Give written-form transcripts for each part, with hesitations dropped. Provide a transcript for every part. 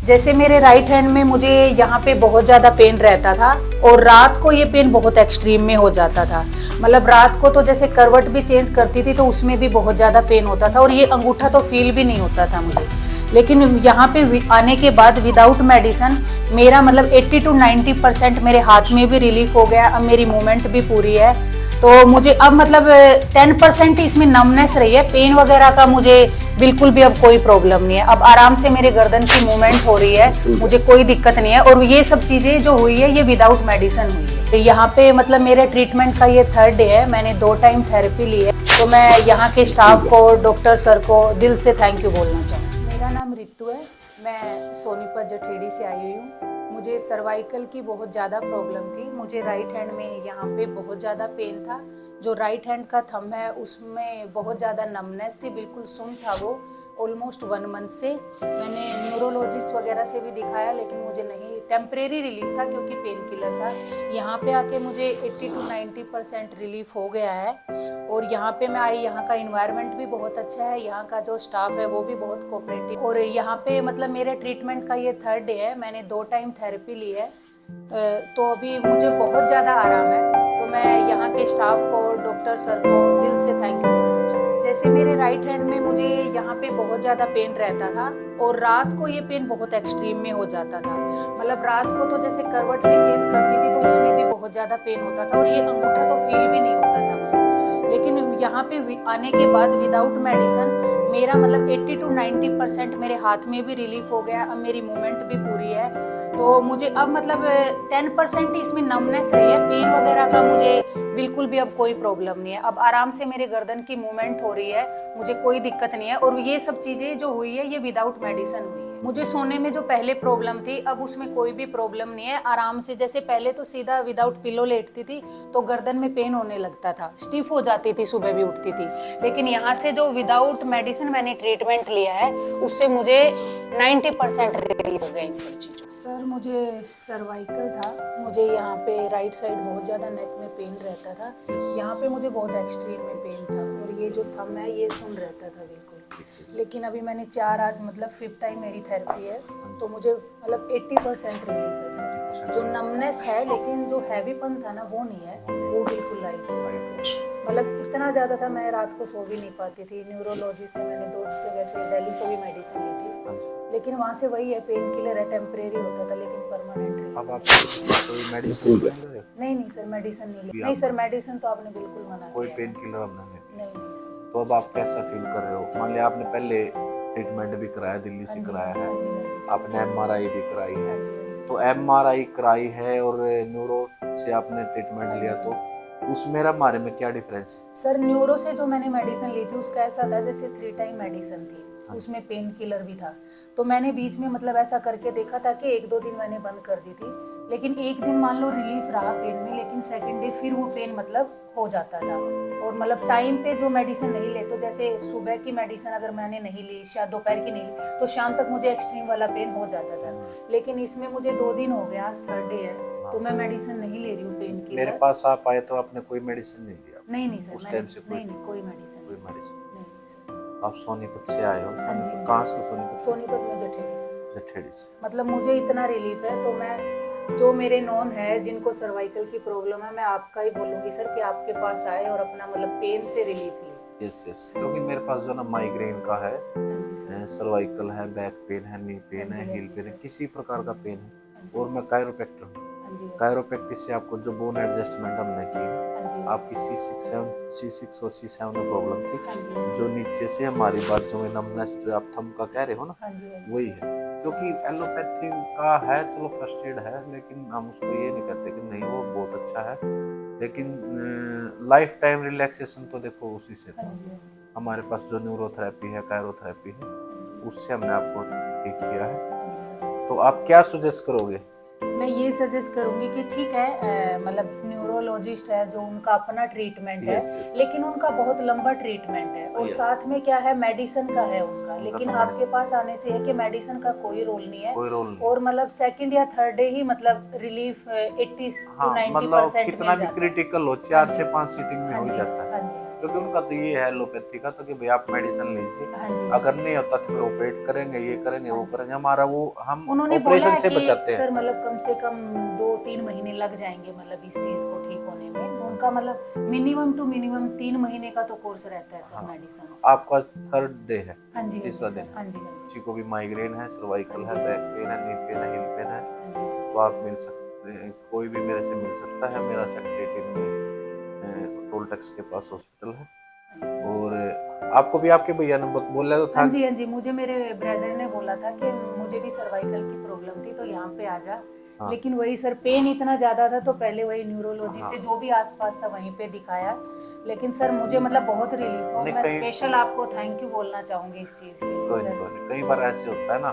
जैसे मेरे right hand में मुझे यहाँ पे बहुत ज़्यादा पेन रहता था और रात को ये पेन बहुत एक्सट्रीम में हो जाता था। मतलब रात को तो जैसे करवट भी चेंज करती थी तो उसमें भी बहुत ज़्यादा पेन होता था और ये अंगूठा तो फील भी नहीं होता था मुझे। लेकिन यहाँ पे आने के बाद विदाउट मेडिसिन मेरा मतलब 80 to 90% मेरे हाथ में भी रिलीफ हो गया। अब मेरी मूवमेंट भी पूरी है तो मुझे अब मतलब 10% इसमें नमनेस रही है। पेन वगैरह का मुझे बिल्कुल भी अब कोई प्रॉब्लम नहीं है। अब आराम से मेरे गर्दन की मूवमेंट हो रही है, मुझे कोई दिक्कत नहीं है। और ये सब चीज़ें जो हुई है ये विदाउट मेडिसिन हुई है। तो यहाँ पे मतलब मेरे ट्रीटमेंट का ये 3rd डे है। मैंने 2 टाइम थेरेपी ली है। तो मैं यहाँ के स्टाफ को, डॉक्टर सर को दिल से थैंक यू बोलना चाहूँ। मेरा नाम रितु है, मैं सोनीपत जठेड़ी से आई हुई हूँ। मुझे सर्वाइकल की बहुत ज़्यादा प्रॉब्लम थी। मुझे राइट हैंड में यहाँ पे बहुत ज़्यादा पेन था। जो राइट हैंड का थंब है उसमें बहुत ज़्यादा नमनेस थी, बिल्कुल सुन था वो ऑलमोस्ट 1 मंथ से। मैंने न्यूरोलॉजिस्ट वगैरह से भी दिखाया लेकिन मुझे नहीं, टेम्परेरी रिलीफ था क्योंकि पेन किलर था। यहाँ पे आके मुझे 80 to 90% रिलीफ हो गया है। और यहाँ पे मैं आई, यहाँ का इन्वायरमेंट भी बहुत अच्छा है, यहाँ का जो स्टाफ है वो भी बहुत कोऑपरेटिव। और यहाँ पे मतलब मेरे ट्रीटमेंट का ये 3rd डे है। मैंने 2 टाइम थेरेपी ली है तो अभी मुझे बहुत ज़्यादा आराम है। तो मैं यहाँ के स्टाफ को, डॉक्टर सर को दिल से थैंक यू बोलना चाहूँ। जैसे मेरे राइट हैंड में मुझे यहाँ पे बहुत ज़्यादा पेन रहता था और रात को ये पेन बहुत एक्सट्रीम में हो जाता था। मतलब रात को तो जैसे करवट भी चेंज करती थी तो उसमें भी बहुत ज़्यादा पेन होता था और ये अंगूठा तो फील भी नहीं होता था मुझे। लेकिन यहाँ पे आने के बाद विदाउट मेडिसिन मेरा मतलब 80 to 90% मेरे हाथ में भी रिलीफ हो गया। अब मेरी मूवमेंट भी पूरी है तो मुझे अब मतलब 10% इसमें नमनेस रही है। पेन वगैरह का मुझे बिल्कुल भी अब कोई प्रॉब्लम नहीं है। अब आराम से मेरे गर्दन की मूवमेंट हो रही है, मुझे कोई दिक्कत नहीं है। और ये सब चीज़ें जो हुई है ये विदाउट मेडिसिन हुई है। मुझे सोने में जो पहले प्रॉब्लम थी अब उसमें कोई भी प्रॉब्लम नहीं है। आराम से जैसे पहले तो सीधा विदाउट पिलो लेटती थी तो गर्दन में पेन होने लगता था, स्टिफ हो जाती थी, सुबह भी उठती थी। लेकिन यहाँ से जो विदाउट मेडिसिन मैंने ट्रीटमेंट लिया है उससे मुझे 90% रिलीफ हो गया इन सब चीज़ों। सर मुझे सर्वाइकल था, मुझे यहाँ पे राइट साइड बहुत ज़्यादा नेक में पेन रहता था। यहाँ पे मुझे बहुत एक्सट्रीम में पेन था और ये जो थंब है ये सुन रहता था बिल्कुल। लेकिन अभी मैंने 4 आज मतलब 5th टाइम मेरी थेरेपी है तो मुझे मतलब 80% रिलीफ है सर। जो नमनेस है लेकिन जो हैवीपन था ना वो नहीं है, वो बिल्कुल लाइट है। मतलब इतना ज़्यादा था मैं रात को सो भी नहीं पाती थी। न्यूरोलॉजी से मैंने 2 जगह से, दिल्ली से भी मेडिसिन ली थी लेकिन वहाँ से वही है, पेन किलर है, टेम्परेरी होता था लेकिन परमानेंट रिलीफ। अब आप कोई मेडिसिन नहीं सर मेडिसिन नहीं ली। नहीं सर मेडिसिन तो आपने बिल्कुल मना किया। कोई पेन किलर आपने नहीं? नहीं सर। तो अब आप कैसा फील कर रहे हो? मान लिया आपने पहले ट्रीटमेंट भी कराया, दिल्ली से कराया है, आपने एमआरआई भी कराई है, तो एमआरआई कराई है और न्यूरो से आपने ट्रीटमेंट लिया तो उस मेरा हमारे में क्या डिफरेंस है? सर न्यूरो से जो मैंने मेडिसिन ली थी उसका ऐसा था जैसे 3 टाइम मेडिसिन थी, उसमें पेन किलर भी था। तो मैंने बीच में मतलब ऐसा करके देखा था कि 1-2 दिन मैंने बंद कर दी थी। लेकिन एक दिन मान लो रिलीफ रहा पेन में, लेकिन सेकंड डे फिर वो पेन मतलब हो जाता था। और मतलब टाइम पे जो मेडिसिन नहीं ले, तो जैसे सुबह की मेडिसिन अगर मैंने नहीं ली, शायद दोपहर की नहीं ली, तो शाम तक मुझे एक्सट्रीम वाला पेन हो जाता था। लेकिन इसमें मुझे 2 दिन हो गया, आज 3rd डे है तो मैं मेडिसिन नहीं ले रही हूँ पेन की। मेरे पास आप आए तो आपने कोई मेडिसिन नहीं लिया? नहीं सर, उस टाइम से नहीं कोई मेडिसिन नहीं सर। आप सोनीपत से आए हो? हाँ जी। कहाँ से? सोनीपत में जठेड़ी से। जठेड़ी से। मतलब मुझे इतना रिलीफ है तो मैं, जो मेरे नॉन है जिनको सर्वाइकल की प्रॉब्लम है, मैं आपका ही बोलूँगी सर कि आपके पास आए और अपना मतलब पेन से रिलीफ ले। यस क्योंकि मेरे पास जो ना माइग्रेन का है, सर्वाइकल है, बैक पेन है, नी पेन है, हील पेन है, किसी प्रकार का पेन है और मैं कायरोप्रैक्टर हूँ। कायरोप्रैक्टिस से आपको जो बोन एडजस्टमेंट हमने की, आपकी C6 और C7 में प्रॉब्लम थी, जो नीचे से हमारी बात जो में नमनेस जो आप थंब का कह रहे हो ना, वही है। क्योंकि एलोपैथी का है, चलो फर्स्ट एड है, लेकिन हम उसको ये नहीं कहते कि नहीं वो बहुत अच्छा है, लेकिन लाइफ टाइम रिलैक्सेशन तो देखो उसी से था। हमारे पास जो न्यूरोथेरेपी है, कायरोथेरेपी है, उससे हमने आपको ठीक किया है। तो आप क्या सजेस्ट करोगे? मैं ये सजेस्ट करूंगी कि ठीक है, मतलब न्यूरोलॉजिस्ट है जो उनका अपना ट्रीटमेंट है, लेकिन उनका बहुत लंबा ट्रीटमेंट है और साथ में क्या है, मेडिसिन का है उनका। लेकिन आपके पास आने से है कि मेडिसिन का कोई रोल नहीं है और मतलब 2nd या 3rd डे ही मतलब रिलीफ 80 to 90% कितना भी क्रिटिकल हो, 4 से 5 सीटिंग में हो जाता है। क्योंकि उनका तो ये है एलोपैथी का तो कि भाई आप मेडिसिन लीजिए, हाँ जी, अगर नहीं होता तो फिर ऑपरेट करेंगे, ये करेंगे वो करेंगे, हमारा वो हम उन्होंने बोला ऑपरेशन है से कि बचाते हैं। सर मतलब कम से कम 2-3 महीने लग जाएंगे मतलब इस चीज को ठीक होने में। उनका मतलब मिनिमम टू मिनिमम 3 महीने का तो कोर्स रहता है सर हाँ, मेडिसिन। आपका थर्ड डे है, हाँ जी, हाँ जी तीसरा सर, दिन। हाँ जी, हाँ जी, किसी को भी माइग्रेन है, सर्वाइकल है, हाँ जी, बैक पेन है, नी पेन है, हिल पेन है, हाँ जी, हाँ तो जी आप मिल सकते हैं, कोई भी मेरे से मिल सकता है। मेरा सेक्टर 18 में टोल टैक्स के पास हॉस्पिटल है। सर। और आपको भी आपके भैया ने बोला तो था। हाँ जी, हाँ जी, मुझे मेरे ब्रदर ने बोला था कि मुझे भी सर्वाइकल की प्रॉब्लम थी तो यहाँ पे आ जा। हाँ लेकिन वही सर पेन इतना ज़्यादा था तो पहले वही न्यूरोलॉजी हाँ, से जो भी आसपास था वहीं पे दिखाया। लेकिन सर मुझे मतलब बहुत रिलीफ हुआ। नहीं मैं कई स्पेशल आपको थैंक यू बोलना चाहूँगी इस चीज़ के लिए कोई नहीं सर। कोई नहीं, कई बार ऐसे होता है ना,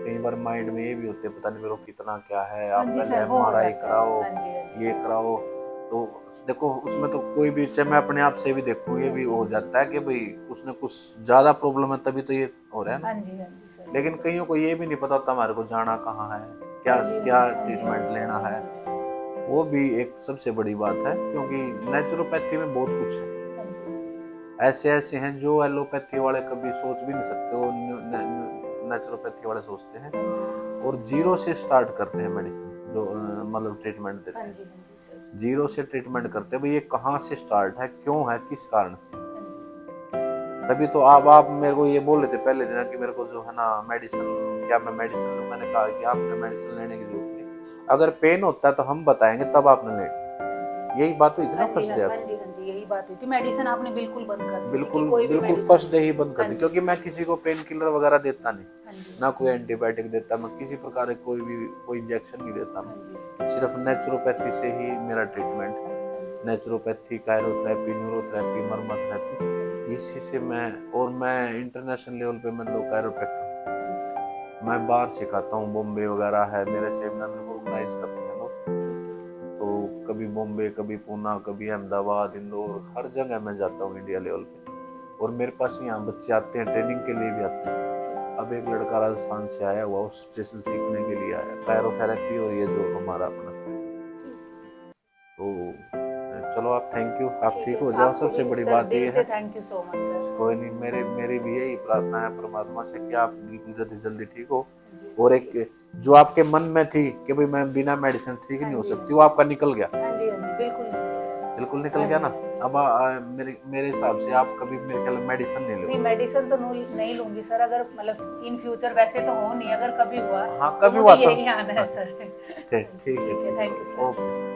कई बार माइंड में ये भी होते हैं पता नहीं मेरे को कितना क्या है, हाँ आप जी पहले सर, वो हो एमआरआई जाता है। कराओ, हाँ जी, हाँ जी ये सर। कराओ। तो देखो उसमें तो कोई भी, चाहे मैं अपने आप से भी देखूं, ये हाँ भी जी, हो हाँ जी, जाता है कि भाई कुछ ना कुछ ज्यादा प्रॉब्लम है तभी तो ये हो रहा है हाँ ना। जी, हाँ जी सर। लेकिन कईयों को ये भी नहीं पता होता हमारे को जाना कहाँ है, क्या हाँ जी, हाँ क्या जी, हाँ जी, हाँ ट्रीटमेंट जी सर, लेना है, बिल्कुल। वो भी एक सबसे बड़ी बात है। क्योंकि नेचुरोपैथी में बहुत कुछ है, हाँ जी, ऐसे ऐसे हैं जो एलोपैथी वाले कभी सोच भी नहीं सकते, वो नेचुरोपैथी वाले सोचते हैं। हाँ जी, हाँ जी और सर। जीरो से स्टार्ट करते हैं मेडिसिन, जो मतलब ट्रीटमेंट हाँ देते हैं, जी, हाँ जी सर। जीरो से ट्रीटमेंट करते हैं भाई, ये कहाँ से स्टार्ट है, क्यों है, किस कारण से। हाँ जी, तभी तो आप मेरे को ये बोल रहे थे पहले दिन कि मेरे को जो है ना मेडिसिन, क्या मैं मेडिसिन लूँ, मैंने कहा कि आपने मेडिसिन लेने की जरूरत नहीं, अगर पेन होता है तो हम बताएंगे तब आपने लेनी, यही बात हुई थी ना हाँ जी, फर्स्ट हाँ डे हाँ आपकी। जी, हाँ जी, यही बात हुई थी। मेडिसिन आपने बिल्कुल बंद कर दी थी कि बिल्कुल कोई भी बिल्कुल मेडिसिन। फर्स्ट डे ही बंद कर हाँ दी, जी, क्योंकि मैं किसी को पेन किलर वगैरह देता नहीं, हाँ जी, ना कोई एंटीबायोटिक देता, मैं किसी प्रकार का कोई इंजेक्शन नहीं देता हाँ मैं, जी, सिर्फ नेचुरोपैथी से ही मेरा ट्रीटमेंट है। नेचुरोपैथी, कायरोथेरेपी, न्यूरोथेरेपी, मर्माथेरेपी, इसी से मैं, और मैं इंटरनेशनल लेवल पे मैं दो कायरोप्रैक्टर हूँ। मैं बाहर सिखाता हूँ, बॉम्बे वगैरह है मेरे सेमिनार में ऑर्गेनाइज करते हैं लोग, तो कभी बॉम्बे, कभी पूना, कभी अहमदाबाद, इंदौर, हर जगह मैं जाता हूँ इंडिया लेवल पे। और मेरे पास यहाँ बच्चे आते हैं, ट्रेनिंग के लिए भी आते हैं। अब एक लड़का राजस्थान से आया हुआ, उस स्पेशल सीखने के लिए आया कायरोथेरेपी, और ये जो हमारा अपना, तो चलो आप थैंक यू, आप ठीक ठीक है। हो जाओ, आपको सबसे भी बड़ी सर बात दिल ये से है। Thank you so much sir. कोई नहीं, मेरी भी यही प्रार्थना है परमात्मा से कि आप बिल्कुल जल्दी जल्दी ठीक हो। जी, और एक जो आपके मन में थी कि भाई मैं बिना मेडिसिन ठीक हाँ नहीं हो जी, हाँ सकती, जी, वो आपका निकल गया, हाँ जी, हाँ जी, बिल्कुल निकल गया सर। बिल्कुल निकल हाँ गया जी, ना। हाँ जी अब सर। मेरे हिसाब से आप कभी मेरे ख्याल मेडिसिन नहीं नहीं लो। मेडिसिन तो नहीं लूंगी सर, अगर मतलब इन फ्यूचर, वैसे तो हो नहीं, अगर कभी हुआ हाँ तो कभी मुझे हुआ तो यही आना है सर। ठीक ठीक ठीक है, है, थैंक यू सर। ओके।